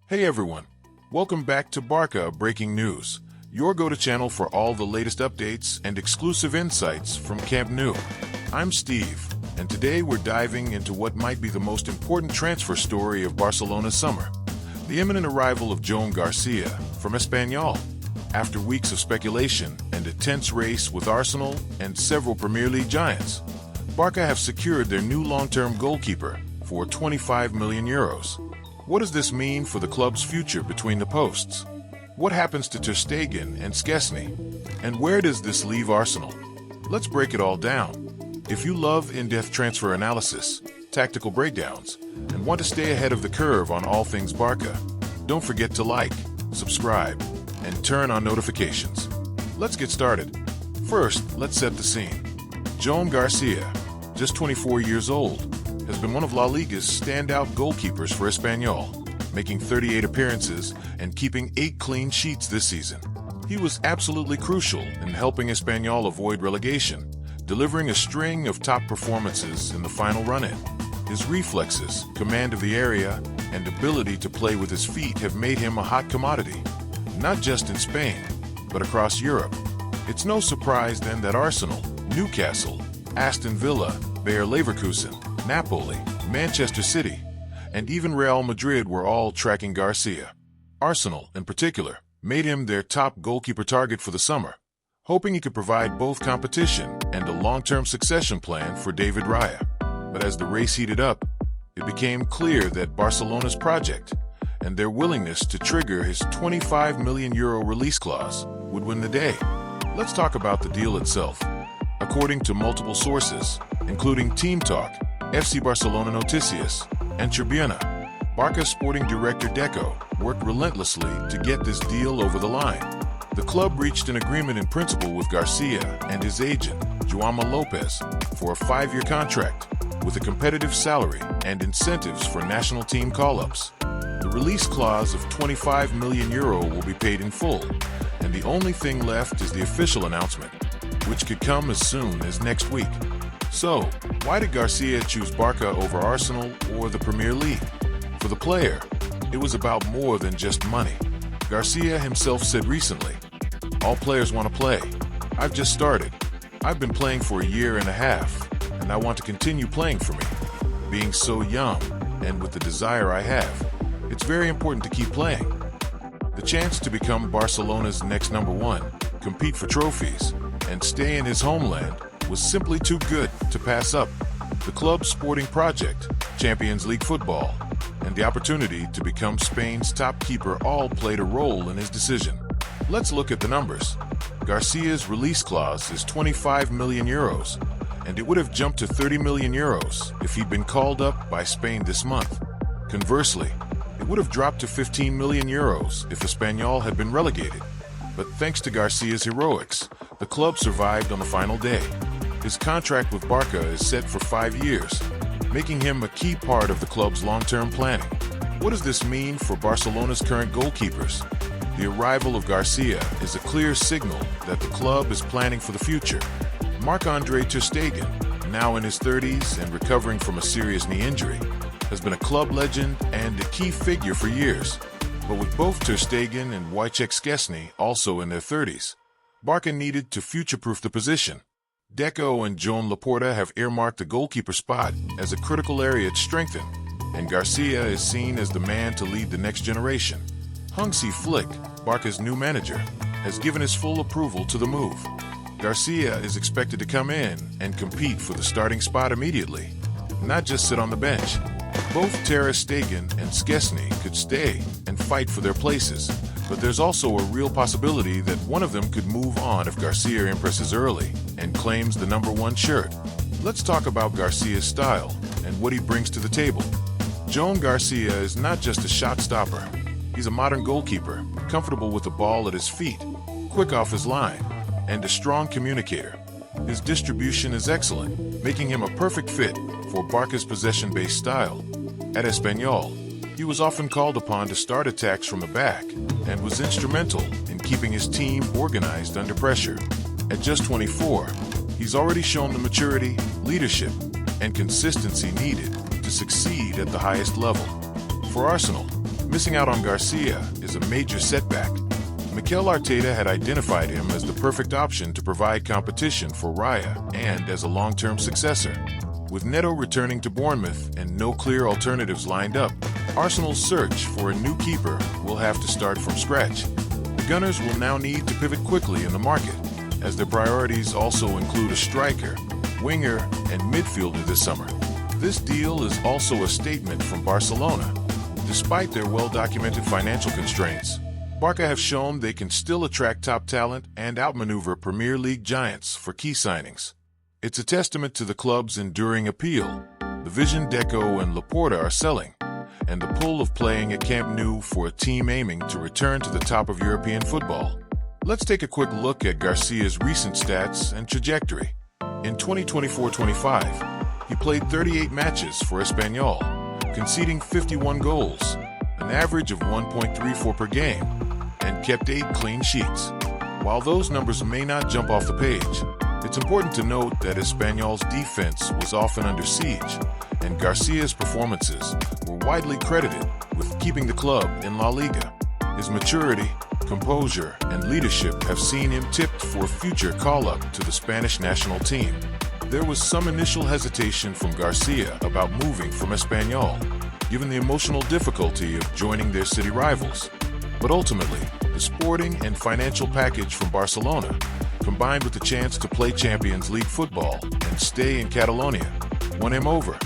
Hey everyone, welcome back to Barca Breaking News, your go-to channel for all the latest updates and exclusive insights from Camp Nou. I'm Steve, and today we're diving into what might be the most important transfer story of Barcelona's summer, the imminent arrival of Joan Garcia from Espanyol. After weeks of speculation and a tense race with Arsenal and several Premier League giants, Barca have secured their new long-term goalkeeper for 25 million euros. What does this mean for the club's future between the posts? What happens to Ter Stegen and Szczesny? And where does this leave Arsenal? Let's break it all down. If you love in-depth transfer analysis, tactical breakdowns, and want to stay ahead of the curve on all things Barca, don't forget to like, subscribe, and turn on notifications. Let's get started. First, let's set the scene. Joan Garcia, just 24 years old, has been one of La Liga's standout goalkeepers for Espanyol, making 38 appearances and keeping 8 clean sheets this season. He was absolutely crucial in helping Espanyol avoid relegation, delivering a string of top performances in the final run-in. His reflexes, command of the area, and ability to play with his feet have made him a hot commodity, not just in Spain, but across Europe. It's no surprise then that Arsenal, Newcastle, Aston Villa, Bayer Leverkusen, Napoli, Manchester City, and even Real Madrid were all tracking Garcia. Arsenal, in particular, made him their top goalkeeper target for the summer, hoping he could provide both competition and a long-term succession plan for David Raya. But as the race heated up, it became clear that Barcelona's project and their willingness to trigger his 25 million euro release clause would win the day. Let's talk about the deal itself. According to multiple sources, including Team Talk, FC Barcelona Noticias, and Tribuna, Barca's sporting director Deco worked relentlessly to get this deal over the line. The club reached an agreement in principle with Garcia and his agent, Jaume Lopez, for a 5-year contract with a competitive salary and incentives for national team call-ups. The release clause of 25 million euro will be paid in full, and the only thing left is the official announcement, which could come as soon as next week. So, why did Garcia choose Barca over Arsenal or the Premier League? For the player, it was about more than just money. Garcia himself said recently, "All players want to play. I've just started. I've been playing for a year and a half, and I want to continue playing for me. Being so young, and with the desire I have, it's very important to keep playing." The chance to become Barcelona's next number one, compete for trophies, and stay in his homeland was simply too good to pass up. The club's sporting project, Champions League football, and the opportunity to become Spain's top keeper all played a role in his decision. Let's look at the numbers. Garcia's release clause is 25 million euros, and it would have jumped to 30 million euros if he'd been called up by Spain this month. Conversely, it would have dropped to 15 million euros if Espanyol had been relegated. But thanks to Garcia's heroics, the club survived on the final day. His contract with Barca is set for 5 years, making him a key part of the club's long-term planning. What does this mean for Barcelona's current goalkeepers? The arrival of Garcia is a clear signal that the club is planning for the future. Marc-André Ter Stegen, now in his 30s and recovering from a serious knee injury, has been a club legend and a key figure for years. But with both Ter Stegen and Wojciech Szczesny also in their 30s, Barca needed to future-proof the position. Deco and Joan Laporta have earmarked the goalkeeper spot as a critical area to strengthen, and Garcia is seen as the man to lead the next generation. Hansi Flick, Barca's new manager, has given his full approval to the move. Garcia is expected to come in and compete for the starting spot immediately, not just sit on the bench. Both Ter Stegen and Szczesny could stay and fight for their places, but there's also a real possibility that one of them could move on if Garcia impresses early and claims the number 1 shirt. Let's talk about Garcia's style and what he brings to the table. Joan Garcia is not just a shot stopper. He's a modern goalkeeper, comfortable with the ball at his feet, quick off his line, and a strong communicator. His distribution is excellent, making him a perfect fit for Barca's possession-based style. At Espanyol, he was often called upon to start attacks from the back and was instrumental in keeping his team organized under pressure. At just 24, He's already shown the maturity, leadership, and consistency needed to succeed at the highest level. For Arsenal, missing out on Garcia is a major setback. Mikel Arteta had identified him as the perfect option to provide competition for Raya and as a long-term successor. With Neto returning to Bournemouth and no clear alternatives lined up, Arsenal's search for a new keeper will have to start from scratch. The Gunners will now need to pivot quickly in the market, as their priorities also include a striker, winger, and midfielder this summer. This deal is also a statement from Barcelona. Despite their well-documented financial constraints, Barca have shown they can still attract top talent and outmaneuver Premier League giants for key signings. It's a testament to the club's enduring appeal. The Vision Deco and Laporta are selling, and the pull of playing at Camp Nou for a team aiming to return to the top of European football. Let's take a quick look at Garcia's recent stats and trajectory. In 2024-25, he played 38 matches for Espanyol, conceding 51 goals, an average of 1.34 per game, and kept 8 clean sheets. While those numbers may not jump off the page, it's important to note that Espanyol's defense was often under siege, and Garcia's performances were widely credited with keeping the club in La Liga. His maturity, composure, and leadership have seen him tipped for a future call-up to the Spanish national team. There was some initial hesitation from Garcia about moving from Espanyol, given the emotional difficulty of joining their city rivals. But ultimately, the sporting and financial package from Barcelona, combined with the chance to play Champions League football and stay in Catalonia, won him over.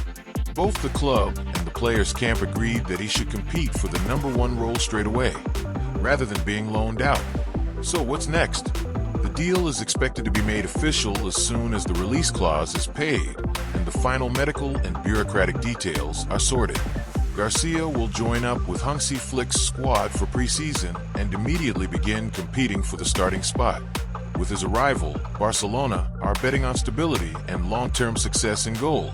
Both the club and the players' camp agreed that he should compete for the #1 role straight away, rather than being loaned out. So what's next? The deal is expected to be made official as soon as the release clause is paid and the final medical and bureaucratic details are sorted. Garcia will join up with Hansi Flick's squad for pre-season and immediately begin competing for the starting spot. With his arrival, Barcelona are betting on stability and long-term success in goal,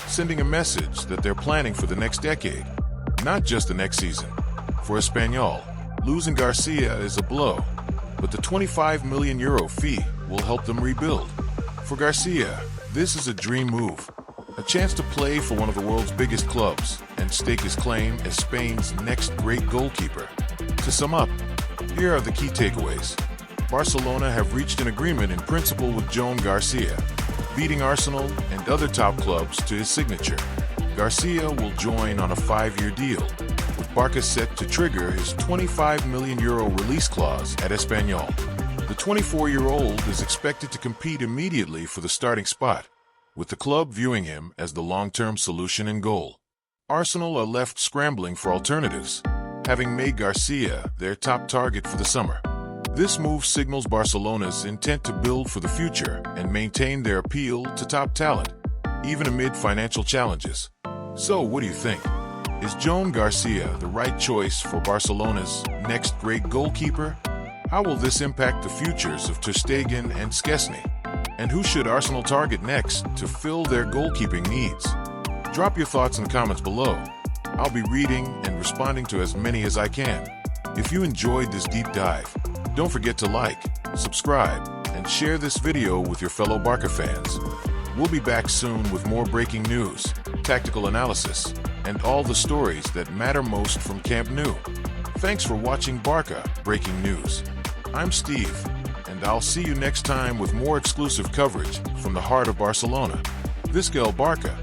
sending a message that they're planning for the next decade, not just the next season. For Espanyol, losing Garcia is a blow, but the €25 million fee will help them rebuild. For Garcia, this is a dream move, a chance to play for one of the world's biggest clubs and stake his claim as Spain's next great goalkeeper. To sum up, here are the key takeaways. Barcelona have reached an agreement in principle with Joan Garcia, beating Arsenal and other top clubs to his signature. Garcia will join on a 5-year deal, with Barca set to trigger his €25 million release clause at Espanyol. The 24-year-old is expected to compete immediately for the starting spot, with the club viewing him as the long-term solution in goal. Arsenal are left scrambling for alternatives, having made Garcia their top target for the summer. This move signals Barcelona's intent to build for the future and maintain their appeal to top talent, even amid financial challenges. So, what do you think? Is Joan Garcia the right choice for Barcelona's next great goalkeeper? How will this impact the futures of Ter Stegen and Szczesny? And who should Arsenal target next to fill their goalkeeping needs? Drop your thoughts in the comments below. I'll be reading and responding to as many as I can. If you enjoyed this deep dive, don't forget to like, subscribe, and share this video with your fellow Barca fans. We'll be back soon with more breaking news, tactical analysis, and all the stories that matter most from Camp Nou. Thanks for watching Barca Breaking News. I'm Steve, and I'll see you next time with more exclusive coverage from the heart of Barcelona. Visca el Barca.